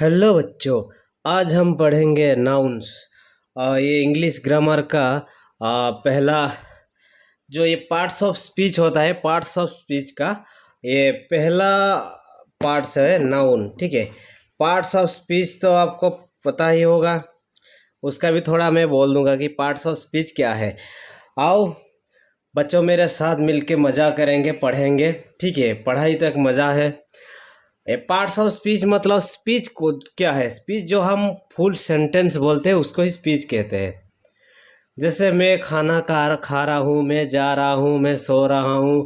Hello बच्चों। आज हम पढ़ेंगे नाउन्स। ये इंग्लिश ग्रामर का पहला जो ये पार्ट्स ऑफ स्पीच होता है, पार्ट्स ऑफ स्पीच का ये पहला पार्ट्स है नाउन। ठीक है, पार्ट्स ऑफ स्पीच तो आपको पता ही होगा, उसका भी थोड़ा मैं बोल दूंगा कि पार्ट्स ऑफ स्पीच क्या है। आओ बच्चों, मेरे साथ मिलके मज़ा करेंगे, पढ़ेंगे। ठीक है, पढ़ाई तो एक मज़ा है। ए पार्ट्स ऑफ स्पीच मतलब स्पीच को क्या है, स्पीच जो हम फुल सेंटेंस बोलते हैं उसको ही स्पीच कहते हैं। जैसे मैं खाना खा रहा हूँ, मैं जा रहा हूँ, मैं सो रहा हूँ,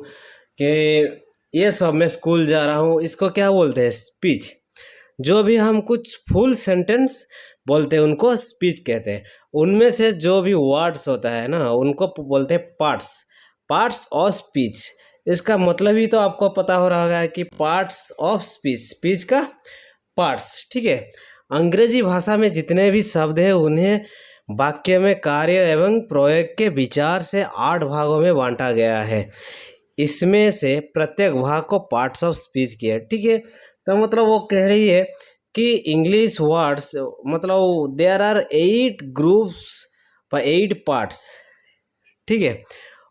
कि ये सब, मैं स्कूल जा रहा हूँ, इसको क्या बोलते हैं, स्पीच। जो भी हम कुछ फुल सेंटेंस बोलते हैं उनको स्पीच कहते हैं। उनमें से जो भी वर्ड्स होता है ना उनको बोलते हैं पार्ट्स, पार्ट्स ऑफ स्पीच। इसका मतलब ही तो आपको पता हो रहा होगा कि पार्ट्स ऑफ स्पीच, स्पीच का पार्ट्स। ठीक है, अंग्रेजी भाषा में जितने भी शब्द हैं उन्हें वाक्य में कार्य एवं प्रयोग के विचार से 8 भागों में बांटा गया है। इसमें से प्रत्येक भाग को पार्ट्स ऑफ स्पीच किया। ठीक है, तो मतलब वो कह रही है कि इंग्लिश वर्ड्स मतलब देयर आर 8 ग्रुप्स पर 8 पार्ट्स। ठीक है,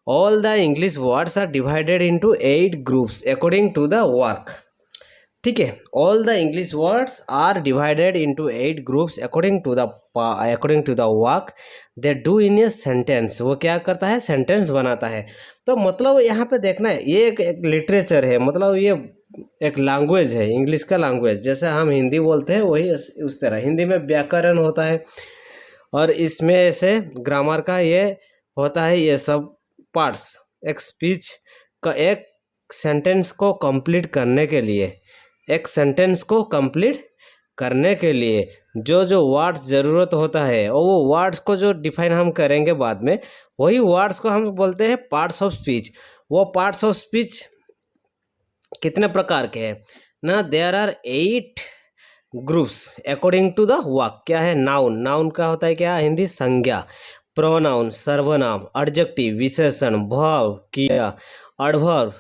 all the English words are divided into 8 groups according to the work. ठीक है, all the English words are divided into 8 groups according to the work they do in a sentence. वो क्या करता है, sentence बनाता है। तो मतलब यहाँ पे देखना है, ये एक लिटरेचर है, मतलब ये एक लैंग्वेज है, इंग्लिश का लैंग्वेज। जैसे हम हिंदी बोलते हैं वही उस तरह हिंदी में व्याकरण होता है, और इसमें से ग्रामर का ये होता है, ये सब पार्ट्स। एक स्पीच का एक सेंटेंस को कंप्लीट करने के लिए, एक सेंटेंस को कंप्लीट करने के लिए जो जो वर्ड्स ज़रूरत होता है, और वो वर्ड्स को जो डिफाइन हम करेंगे बाद में, वही वर्ड्स को हम बोलते हैं पार्ट्स ऑफ स्पीच। वो पार्ट्स ऑफ स्पीच कितने प्रकार के हैं ना, there are 8 groups according to the work. क्या है, नाउन, नाउन का होता है क्या, हिंदी संज्ञा, प्रोनाउन सर्वनाम, एडजेक्टिव विशेषण, वर्ब क्रिया, एडवर्ब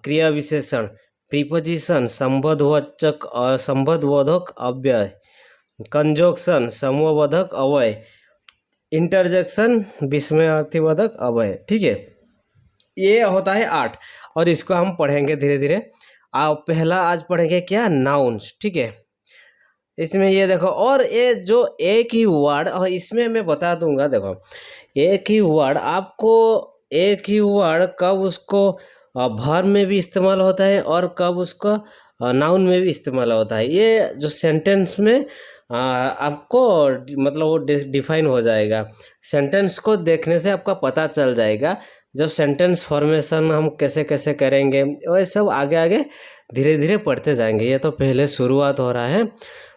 क्रिया विशेषण, प्रीपोजिशन संबंधवाचक और संबंधबोधक अव्यय, कंजोक्शन समूहबोधक अव्यय, इंटरजेक्शन विस्मयार्थीबोधक अव्यय। ठीक है, ये होता है 8, और इसको हम पढ़ेंगे धीरे धीरे। आप पहला आज पढ़ेंगे क्या, नाउन्स। ठीक है, इसमें ये देखो, और ये जो एक ही वर्ड, और इसमें मैं बता दूंगा, देखो एक ही वर्ड आपको, एक ही वर्ड कब उसको वर्ब में भी इस्तेमाल होता है और कब उसको नाउन में भी इस्तेमाल होता है। ये जो सेंटेंस में आपको मतलब वो डिफाइन हो जाएगा। सेंटेंस को देखने से आपका पता चल जाएगा, जब सेंटेंस फॉर्मेशन हम कैसे कैसे करेंगे, और ये सब आगे आगे धीरे धीरे पढ़ते जाएंगे। ये तो पहले शुरुआत हो रहा है,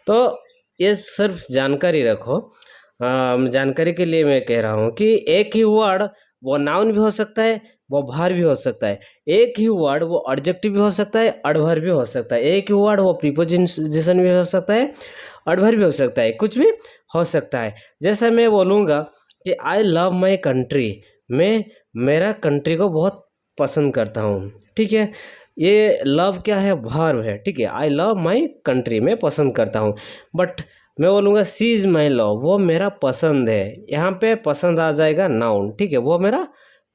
तो ये सिर्फ जानकारी रखो। जानकारी के लिए मैं कह रहा हूँ कि एक ही वर्ड वो नाउन भी हो सकता है, वो भार भी हो सकता है। एक ही वर्ड वो एडजेक्टिव भी हो सकता है, एडवर्ब भी हो सकता है। एक ही वर्ड वो प्रीपोजिशन भी हो सकता है, एडवर्ब भी हो सकता है, कुछ भी हो सकता है। जैसे मैं बोलूँगा कि आई लव माई कंट्री, मैं मेरा कंट्री को बहुत पसंद करता हूँ। ठीक है, ये लव क्या है, वर्ब है। ठीक है, आई लव माई कंट्री, मैं पसंद करता हूँ। बट मैं बोलूँगा सी इज़ माई लव, वो मेरा पसंद है। यहाँ पे पसंद आ जाएगा नाउन। ठीक है, वो मेरा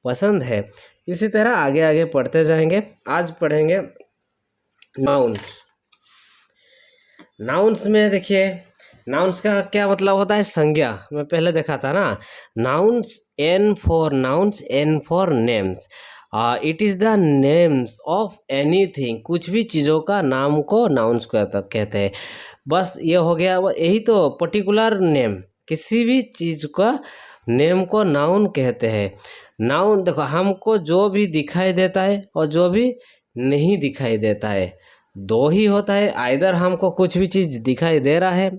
पसंद है। इसी तरह आगे आगे पढ़ते जाएंगे। आज पढ़ेंगे नाउन्स। नाउन्स में देखिए, नाउन्स का क्या मतलब होता है, संज्ञा। मैं पहले देखा था ना, nouns, N for nouns, N for names. It is the names of anything, कुछ भी चीज़ों का नाम को नाउन्स कहते हैं। बस ये हो गया, यही तो पर्टिकुलर नेम, किसी भी चीज़ का नेम को नाउन कहते हैं। नाउन देखो, हमको जो भी दिखाई देता है और जो भी नहीं दिखाई देता है, दो ही होता है। आइदर हमको कुछ भी चीज़ दिखाई दे रहा है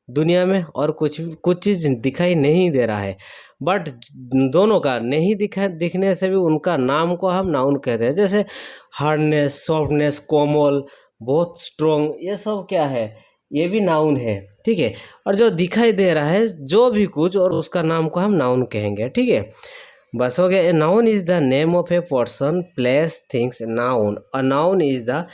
दुनिया में, और कुछ चीज़ दिखाई नहीं दे रहा है। बट दोनों का नहीं दिखने से भी उनका नाम को हम नाउन कहते हैं। जैसे हार्डनेस, सॉफ्टनेस, कोमल, बहुत स्ट्रॉन्ग, ये सब क्या है, ये भी नाउन है। ठीक है, और जो दिखाई दे रहा है जो भी कुछ, और उसका नाम को हम नाउन कहेंगे। ठीक है, बस हो गया। Noun is the name of a person, place, things. Noun, a noun is the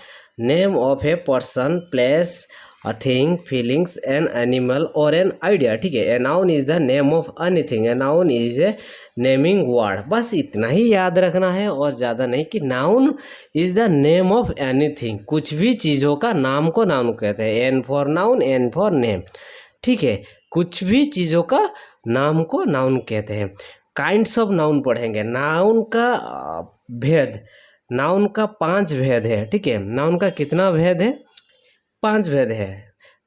name of a person, place a thing, feelings, an animal और एन आइडिया। ठीक है, a noun is the name of anything, a noun is A naming word. बस इतना ही याद रखना है और ज़्यादा नहीं, कि noun is the name of anything, कुछ भी चीज़ों का नाम को नाउन कहते हैं। N for noun, N for name. ठीक है, कुछ भी चीज़ों का नाम को नाउन कहते हैं। काइंड्स ऑफ नाउन पढ़ेंगे। नाउन का भेद, नाउन का 5 भेद है। ठीक है, नाउन का कितना भेद है? 5 भेद है।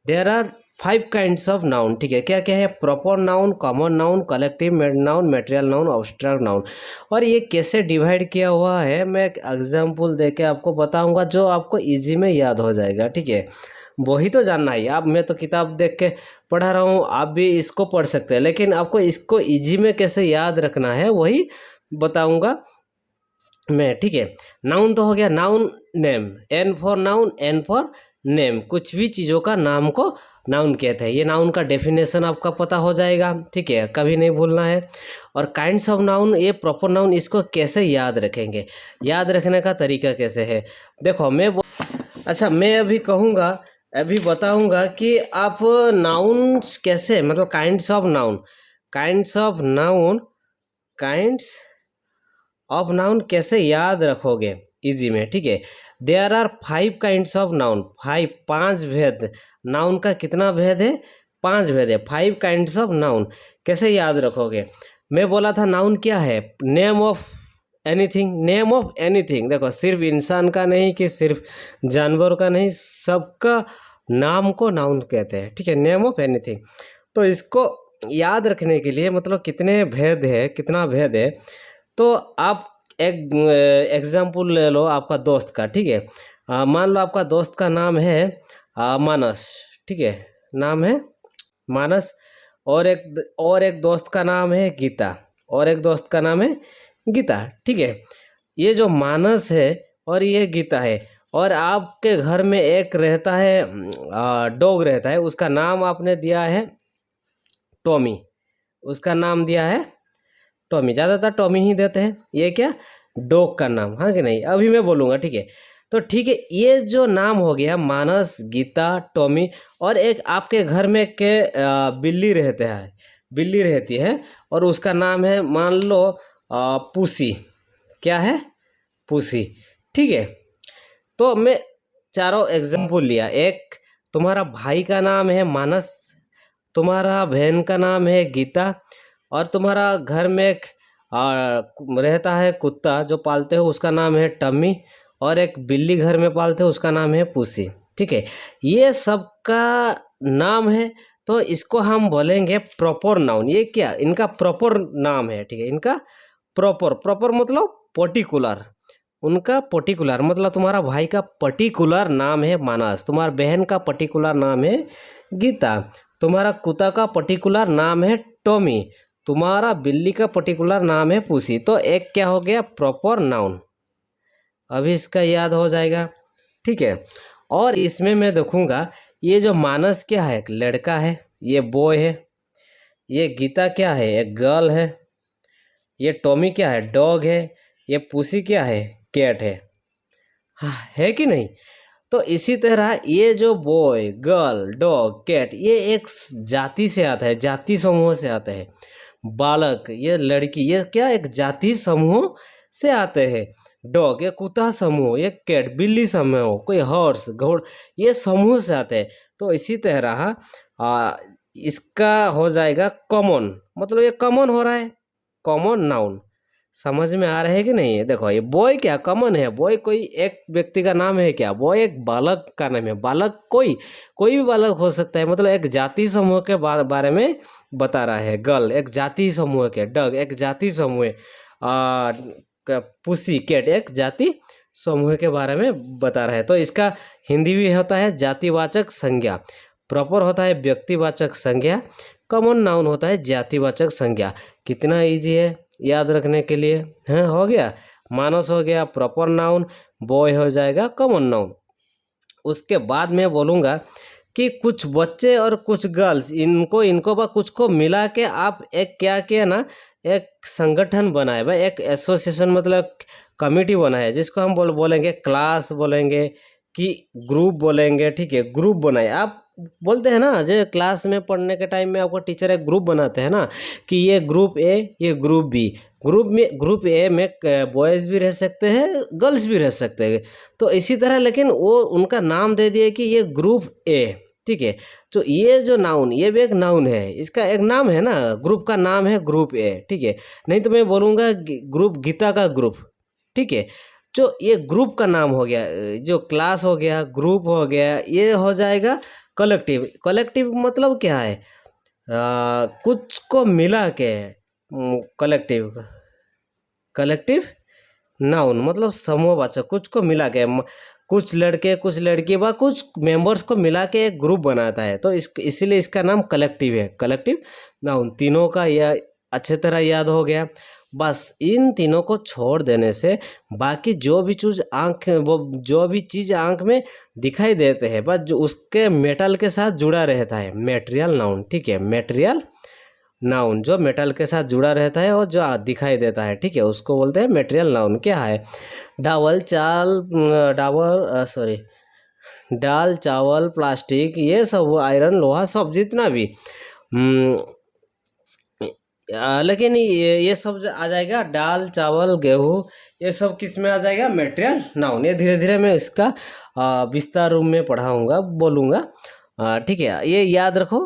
There are 5 kinds of noun. ठीक है, क्या क्या है? Proper noun, common noun, collective noun, material noun, abstract noun. और ये कैसे डिवाइड किया हुआ है मैं एक एग्जाम्पल देके आपको बताऊंगा, जो आपको इजी में याद हो जाएगा। ठीक है, वही तो जानना है। आप, मैं तो किताब देख के पढ़ा रहा हूँ, आप भी इसको पढ़ सकते हैं, लेकिन आपको इसको इजी में कैसे याद रखना है वही बताऊंगा मैं। ठीक है, नाउन तो हो गया, noun name, N for noun, N for name, कुछ भी चीज़ों का नाम को नाउन कहते हैं। ये नाउन का डेफिनेशन आपका पता हो जाएगा। ठीक है, कभी नहीं भूलना है। और काइंड्स ऑफ नाउन, ये प्रॉपर नाउन, इसको कैसे याद रखेंगे, याद रखने का तरीका कैसे है? देखो अच्छा, मैं अभी कहूँगा, अभी बताऊँगा कि आप नाउन कैसे, मतलब kinds of noun, kinds of noun, kinds of noun कैसे याद रखोगे इजी में। ठीक है, there are 5 kinds of noun, 5 भेद। नाउन का कितना भेद है? 5 भेद है। 5 काइंड्स ऑफ नाउन कैसे याद रखोगे? मैं बोला था नाउन क्या है? Name of anything, name of anything. देखो, सिर्फ इंसान का नहीं, कि सिर्फ जानवर का नहीं, सबका नाम को नाउन कहते हैं। ठीक है, नेम ऑफ एनीथिंग। तो इसको याद रखने के लिए, मतलब कितने भेद है, कितना भेद है, तो आप एक एग्जाम्पल ले लो आपका दोस्त का। ठीक है, मान लो आपका दोस्त का नाम है मानस। ठीक है, नाम है मानस, और एक दोस्त का नाम है गीता, और एक दोस्त का नाम है गीता। ठीक है, ये जो मानस है और ये गीता है, और आपके घर में एक रहता है, डॉग रहता है, उसका नाम आपने दिया है टॉमी, उसका नाम दिया है टॉमी। ज़्यादातर टॉमी ही देते हैं। ये क्या? डॉग का नाम, हाँ कि नहीं? अभी मैं बोलूँगा। ठीक है, तो ठीक है, ये जो नाम हो गया मानस, गीता, टॉमी, और एक आपके घर में के बिल्ली रहते हैं, बिल्ली रहती है, और उसका नाम है, मान लो पूसी। क्या है? पूसी। ठीक है, तो मैं चारों एग्जाम्पल लिया। एक, तुम्हारा भाई का नाम है मानस, तुम्हारा बहन का नाम है गीता, और तुम्हारा घर में एक रहता है कुत्ता जो पालते हो, उसका नाम है टम्मी, और एक बिल्ली घर में पालते हो, उसका नाम है पुसी। ठीक है, ये सबका नाम है, तो इसको हम बोलेंगे प्रॉपर नाउन। ये क्या? इनका प्रॉपर नाम है। ठीक है, इनका प्रॉपर, प्रॉपर मतलब पर्टिकुलर, उनका पर्टिकुलर, मतलब तुम्हारा भाई का पर्टिकुलर नाम है मानस, तुम्हारा बहन का पर्टिकुलर नाम है गीता, तुम्हारा कुत्ता का पर्टिकुलर नाम है टॉमी, तुम्हारा बिल्ली का पर्टिकुलर नाम है पूसी। तो एक क्या हो गया? Proper noun. अभी इसका याद हो जाएगा। ठीक है, और इसमें मैं देखूंगा, ये जो मानस क्या है? एक लड़का है, ये बॉय है। ये गीता क्या है? एक गर्ल है। ये टॉमी क्या है? डॉग है। ये पूसी क्या है? कैट है। हाँ, है कि नहीं? तो इसी तरह ये जो बॉय, गर्ल, डॉग, कैट, ये एक जाति से आता है, जाति समूह से आता है। बालक, ये लड़की, ये क्या? एक जाति समूह से आते हैं। डॉग, ये कुत्ता समूह, ये कैट, बिल्ली समूह, कोई हॉर्स, घोड़, ये समूह से आते हैं। तो इसी तरह इसका हो जाएगा कॉमन, मतलब ये कॉमन हो रहा है, कॉमन नाउन। समझ में आ रहा है कि नहीं है? देखो, ये बॉय क्या कॉमन है? बॉय कोई एक व्यक्ति का नाम है क्या? बॉय एक बालक का नाम है। बालक कोई भी बालक हो सकता है, मतलब एक जाति समूह के बारे में बता रहा है। गर्ल एक जाति समूह के, डॉग एक जाति समूह, पुसी कैट एक जाति समूह के बारे में बता रहा है। तो इसका हिंदी भी होता है जातिवाचक संज्ञा, प्रॉपर होता है व्यक्तिवाचक संज्ञा, कॉमन नाउन होता है जातिवाचक संज्ञा। कितना इजी है याद रखने के लिए, हाँ? हो गया, मानस हो गया प्रॉपर नाउन, बॉय हो जाएगा कॉमन नाउन। उसके बाद मैं बोलूँगा कि कुछ बच्चे और कुछ गर्ल्स, कुछ को मिला के आप एक क्या किया ना, एक संगठन बनाए भाई, एक एसोसिएशन, मतलब कमिटी बनाए, जिसको हम बोलेंगे क्लास बोलेंगे कि ग्रुप बोलेंगे। ठीक है, ग्रुप बनाए आप, बोलते हैं ना, जो क्लास में पढ़ने के टाइम में आपको टीचर एक ग्रुप बनाते हैं ना, कि ये ग्रुप ए, ये ग्रुप बी। ग्रुप ए में बॉयज़ भी रह सकते हैं, गर्ल्स भी रह सकते हैं। तो इसी तरह, लेकिन वो उनका नाम दे दिए कि ये ग्रुप ए, ठीक है। तो ये जो नाउन, ये भी एक नाउन है, इसका एक नाम है ना, ग्रुप का नाम है ग्रुप ए, ठीक है। नहीं तो मैं बोलूँगा ग्रुप गीता का ग्रुप, ठीक है। जो ये ग्रुप का नाम हो गया, जो क्लास हो गया, ग्रुप हो गया, ये हो जाएगा कलेक्टिव। कलेक्टिव मतलब क्या है? कुछ को मिला के कलेक्टिव। कलेक्टिव नाउन मतलब समूहवाचक, कुछ को मिला के, कुछ लड़के कुछ लड़की व कुछ मेंबर्स को मिला के एक ग्रुप बनाता है, तो इसीलिए इसका नाम कलेक्टिव है, कलेक्टिव नाउन। तीनों का यह अच्छे तरह याद हो गया। बस इन तीनों को छोड़ देने से बाकी जो भी चीज़ जो भी चीज़ आंख में दिखाई देते हैं, बस जो उसके मेटल के साथ जुड़ा रहता है, मेटेरियल नाउन, ठीक है। मेटेरियल नाउन जो मेटल के साथ जुड़ा रहता है और जो दिखाई देता है, ठीक है, उसको बोलते हैं मेटेरियल नाउन। क्या है? दाल चावल प्लास्टिक, ये सब, आयरन लोहा, सब जितना भी, लेकिन ये सब आ जाएगा, दाल चावल गेहूँ, ये सब किस में आ जाएगा? Material noun. ये धीरे धीरे मैं इसका विस्तार रूप में पढ़ाऊँगा, बोलूँगा, ठीक है। ये याद रखो।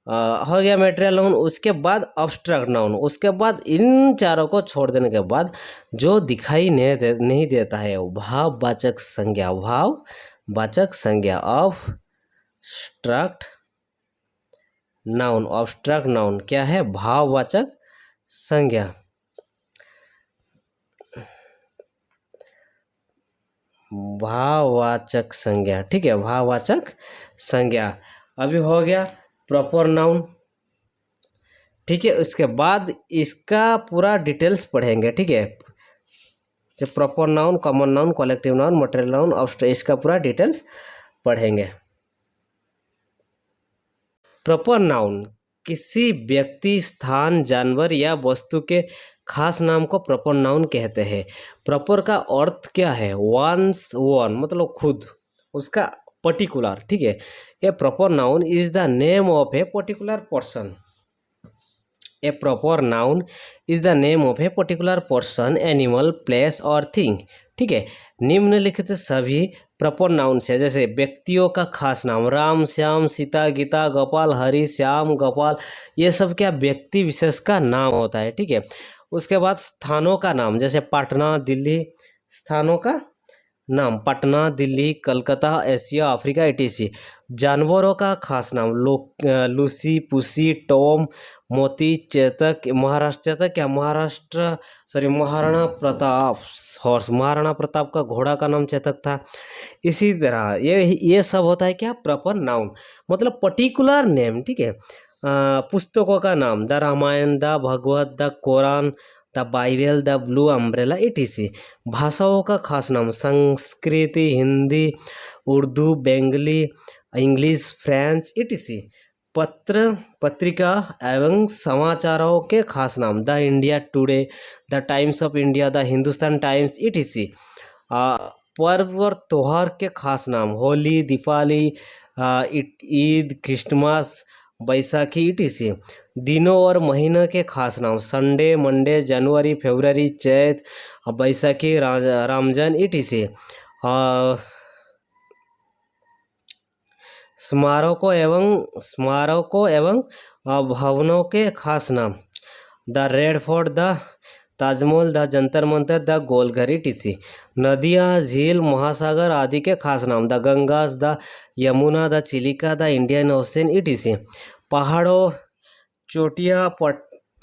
हो गया मेटेरियल नाउन। उसके बाद अब्स्ट्रैक्ट नाउन। उसके बाद इन चारों को छोड़ देने के बाद जो दिखाई नहीं देता है, भाववाचक संज्ञा, भाववाचक संज्ञा, अब्स्ट्रैक्ट नाउन। अब्स्ट्रैक्ट नाउन क्या है? भाववाचक संज्ञा। भाववाचक संज्ञा, ठीक है, भाववाचक संज्ञा। अभी हो गया प्रॉपर नाउन, ठीक है। उसके बाद इसका पूरा डिटेल्स पढ़ेंगे, ठीक है। जो proper noun, common noun, collective noun, material noun, इसका पूरा डिटेल्स पढ़ेंगे। प्रॉपर नाउन किसी व्यक्ति, स्थान, जानवर या वस्तु के खास नाम को प्रॉपर नाउन कहते हैं। प्रॉपर का अर्थ क्या है? वंस, वन मतलब खुद, उसका पर्टिकुलर, ठीक है। A proper noun is the name of a particular person. A proper noun is the name of a particular person, animal, place और थिंग, ठीक है। निम्नलिखित सभी प्रॉपर नाउन से, जैसे व्यक्तियों का खास नाम, राम, श्याम, सीता, गीता, गोपाल, हरि, श्याम, गोपाल, ये सब क्या व्यक्ति विशेष का नाम होता है, ठीक है। उसके बाद स्थानों का नाम, जैसे पटना, दिल्ली, स्थानों का नाम, Patna, Delhi, Calcutta, Asia, Africa, etc। जानवरों का खास नाम, लूसी, पुसी, टॉम, मोती, चेतक, महाराणा प्रताप हॉर्स, महाराणा प्रताप का घोड़ा का नाम चेतक था। इसी तरह ये सब होता है क्या? प्रॉपर नाउन मतलब पर्टिकुलर नेम, ठीक है। पुस्तकों का नाम, the Ramayan, the Bhagwat, the Quran, the Bible, the blue umbrella, etc। भाषाओं का खास नाम, संस्कृति, Hindi, Urdu, Bengali, English, French, etc। पत्रिका एवं समाचारों के खास नाम, the India Today, the Times of India, the Hindustan Times, etc। पर्व और त्योहार के खास नाम, होली, दीपावली, ईद, क्रिसमस, बैसाखी, etc। दिनों और महीनों के खास नाम, संडे, मंडे, जनवरी, फरवरी, चैत, बैसाखी, रमजान, etc। स्मारकों एवं भवनों के खास नाम, the Red Fort, the Taj Mahal, the Jantar Mantar, the Golghar, etc। नदियाँ, झील, महासागर आदि के खास नाम, the Ganga, the Yamuna, the Chilika, the Indian Ocean, etc। पहाड़ों, चोटियाँ,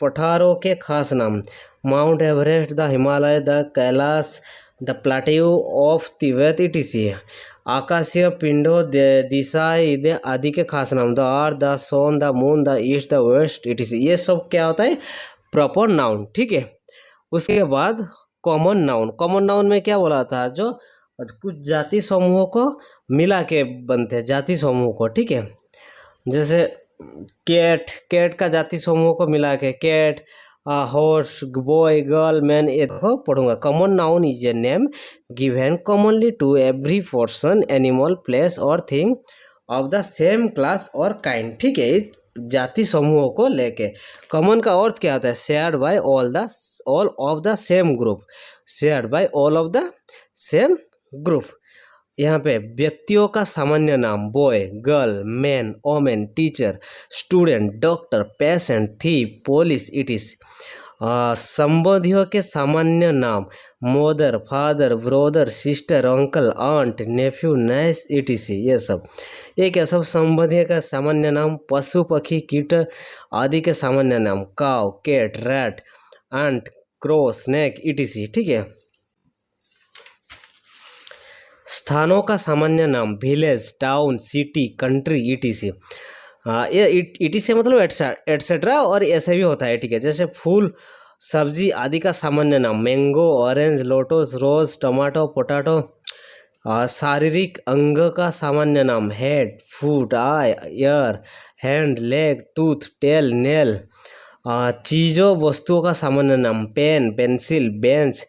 पठारों के खास नाम, Mount Everest, the Himalaya, the Kailash, the plateau of Tibet, etc। आकाशीय पिंडों, दिशा आदि के खास नाम, the earth, the sun, the moon, the east, the west, etc। ये सब क्या होता है? प्रॉपर नाउन, ठीक है। उसके बाद कॉमन नाउन। कॉमन नाउन में क्या बोला था? जो कुछ जाति समूहों को मिला के बनते हैं, जाति समूह को, ठीक है। जैसे कैट का जाति समूह को मिला के cat, horse, boy, girl, man, ये देखो पढ़ूंगा। Common noun is a name given commonly to every person, animal, place और thing of the same class और काइंड, ठीक है, इस जाति समूहों को लेके। कॉमन का अर्थ क्या होता है? Shared by all of the same group, shared by all of the same group. यहाँ पे व्यक्तियों का सामान्य नाम boy, girl, man, women, teacher, student, doctor, patient, thief, police, इटिस। संबंधियों के सामान्य नाम mother, father, brother, sister, uncle, aunt, nephew, niece, इटिसी। ये सब सब संबंधियों का सामान्य नाम। पशु, पक्षी, कीट आदि के सामान्य नाम काव, कैट, रैट, एंट, क्रो, स्नेक, इटिसी, ठीक है। स्थानों का सामान्य नाम village, town, city, country, etc. ये ईटीसी मतलब एटसेट्रा और ऐसे भी होता है, ठीक है। जैसे फूल, सब्जी आदि का सामान्य नाम mango, orange, lotus, rose, tomato, potato. शारीरिक अंग का सामान्य नाम head, foot, eye, ear, hand, leg, tooth, tail, nail. चीज़ों, वस्तुओं का सामान्य नाम pen, pencil, bench,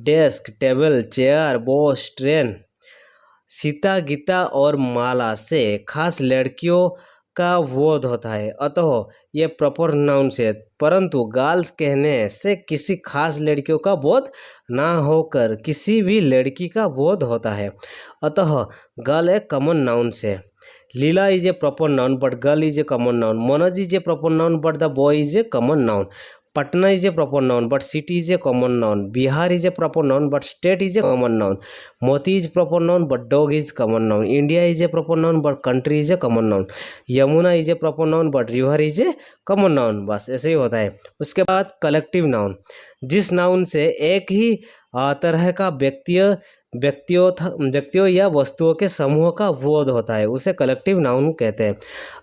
desk, table, chair, box, train. Sita, Gita और माला से खास लड़कियों का बोध होता है, अतः ये प्रॉपर नाउन से। परंतु गर्ल्स कहने से किसी खास लड़कियों का बोध ना होकर किसी भी लड़की का बोध होता है, अतः गर्ल एक कॉमन नाउन से। Leela is a proper noun but girl is a common noun. Manoj is a proper noun but the boy is a common noun. Patna is a proper noun but city is a common noun. Bihar is a proper noun but state is a common noun. Moti is proper noun but dog is common noun. India is a proper noun but country is a common noun. Yamuna is a proper noun but river is a common noun. बस ऐसे ही होता है। उसके बाद collective noun, जिस noun से एक ही तरह का व्यक्तियों या वस्तुओं के समूह का बोध होता है, उसे कलेक्टिव नाउन कहते हैं।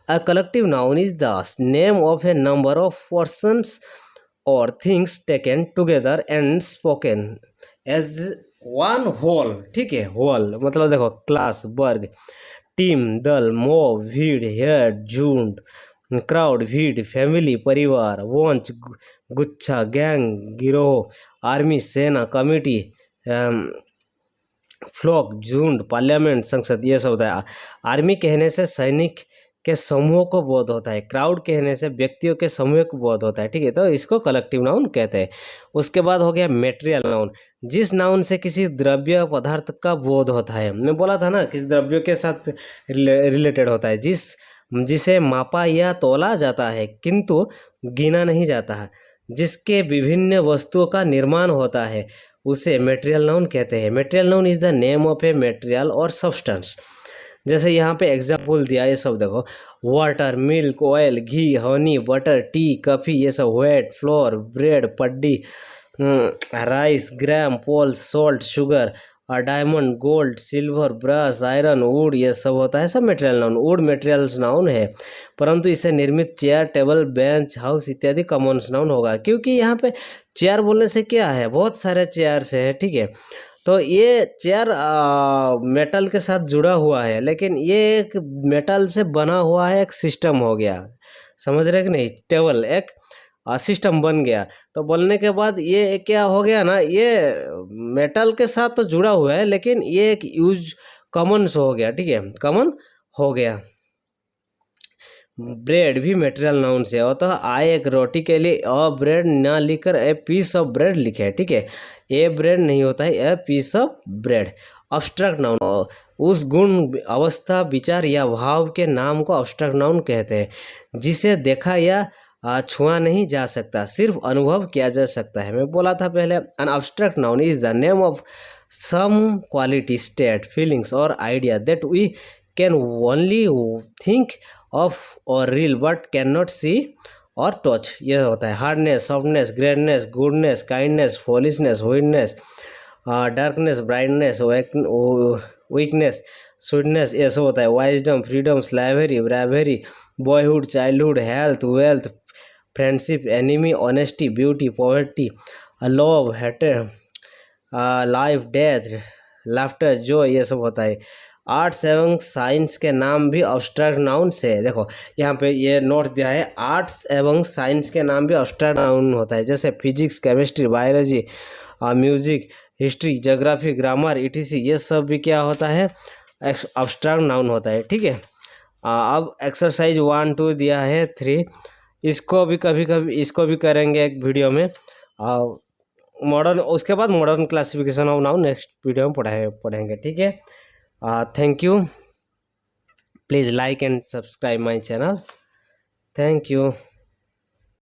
A collective noun is the name of A number of persons or things taken together and spoken as one whole, ठीक है। whole मतलब देखो क्लास, वर्ग, टीम, दल, मॉब, भीड़, हेड, झुंड, क्राउड, भीड़, फैमिली, परिवार, वंश, गुच्छा, गैंग, गिरोह, आर्मी, सेना, कमिटी, फ्लॉक, झुंड, पार्लियामेंट, संसद, ये सब होता है। आर्मी कहने से सैनिक के समूह को बोध होता है, क्राउड कहने से व्यक्तियों के समूह को बोध होता है, ठीक है। तो इसको कलेक्टिव नाउन कहते हैं। उसके बाद हो गया मेटेरियल नाउन, जिस नाउन से किसी द्रव्य पदार्थ का बोध होता है। मैं बोला था ना, किस द्रव्य के साथ रिलेटेड होता है, जिसे मापा या तोला जाता है किंतु गिना नहीं जाता है, जिसके विभिन्न वस्तुओं का निर्माण होता है, उसे मेटेरियल नाउन कहते हैं। Material noun is the name of a material और सब्सटेंस। जैसे यहाँ पे एग्जाम्पल दिया, ये सब देखो, water, milk, oil, ghee, honey, butter, tea, coffee, ये सब, wheat, flour, bread, paddy, rice, gram, पोल, salt, sugar, diamond, gold, silver, brass, iron, wood, ये सब होता है सब material noun. Wood materials noun है, परंतु इसे निर्मित चेयर, टेबल, बेंच, हाउस इत्यादि कॉमन नाउन होगा, क्योंकि यहाँ पे चेयर बोलने से क्या है, बहुत सारे चेयर्स है, ठीक है। तो ये चेयर मेटल के साथ जुड़ा हुआ है, लेकिन ये एक मेटल से बना हुआ है, एक सिस्टम हो गया, समझ रहे कि नहीं। टेबल एक सिस्टम बन गया, तो बोलने के बाद ये क्या हो गया ना, ये मेटल के साथ तो जुड़ा हुआ है, लेकिन ये एक यूज कॉमन हो गया, ठीक है, कॉमन हो गया। ब्रेड भी मेटेरियल नाउन से होता है। आए एक रोटी के लिए अ ब्रेड ना लिखकर ए पीस ऑफ ब्रेड लिखे, ठीक है। ए ब्रेड नहीं होता है, a piece of bread. Abstract noun, उस गुण, अवस्था, विचार या भाव के नाम को अब्स्ट्रैक्ट नाउन कहते हैं, जिसे देखा या छुआ नहीं जा सकता, सिर्फ अनुभव किया जा सकता है। मैं बोला था पहले, an abstract noun is the name of some quality, state, feelings और idea that we can only think of और रील बट कैन नॉट सी और टच। ये होता है hardness, softness, greatness, goodness, kindness, foolishness, wideness, darkness, brightness, weakness, sweetness, ये सब होता है। Wisdom, freedom, slavery, bravery, boyhood, childhood, health, wealth, friendship, enemy, honesty, beauty, poverty, love, hatred, life, death, laughter, जो, ये सब होता है। आर्ट्स एवं साइंस के नाम भी अब्स्ट्रैक्ट नाउन से, देखो यहाँ पे ये नोट्स दिया है, आर्ट्स एवं साइंस के नाम भी अब्स्ट्रैक्ट नाउन होता है, जैसे physics, chemistry, biology, music, history, geography, grammar, etc, ये सब भी क्या होता है, अब्स्ट्रैक्ट नाउन होता है, ठीक है। अब एक्सरसाइज 1 2 दिया है 3, इसको भी कभी कभी इसको भी करेंगे एक वीडियो में। मॉडर्न, उसके बाद modern classification of noun next video में पढ़ेंगे, ठीक है। Thank you, please like and subscribe my channel, thank you.